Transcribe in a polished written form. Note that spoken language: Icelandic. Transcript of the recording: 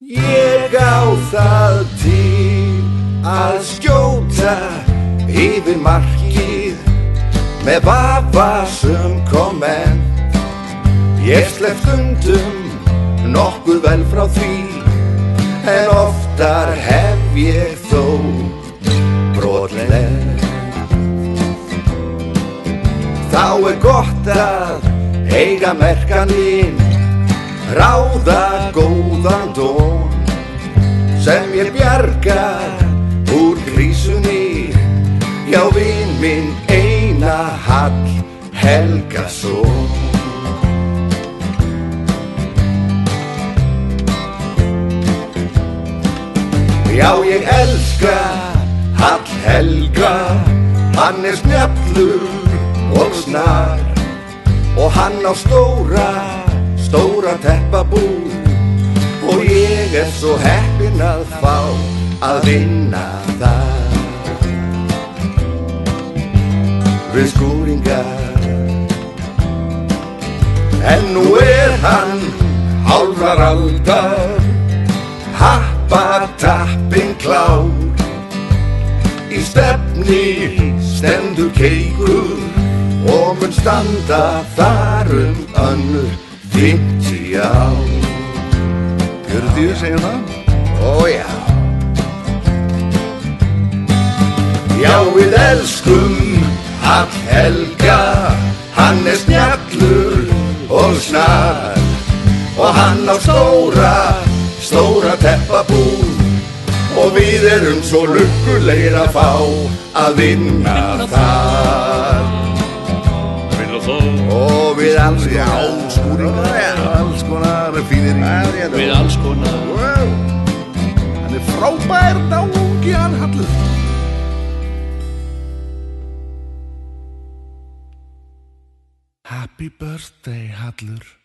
Ég á það til að skjóta yfir markið með vafasöm komment. Ég slepp stundum nokkuð vel frá því, en oftar hef ég þó brotlent. Þá gott að eiga merkaninn, ráða góðan dón sem ég bjargar úr krísunni, hjá vin minn Einar Hall Helgason. Já, ég elska Hall Helga, hann snjallur og snar, og hann á stóra teppabúð, og ég svo heppinn að fá að vinna þar við skúringar. En nú hann hálfrar aldar, happatappinn klár, í stefni stendur keikur og mun standa þar önnur 50 ár. 40 segir það? Ó já. Já, við elskum Hall Helga, hann snjallur og snar, og hann á stóra teppabúð, og við svo lukkulegir að fá að vinna þar. Og við alls skúringar, alls konar fínir í. Við alls konar. Hann frábær náungi, hann Hallur. Happy birthday, Hallur.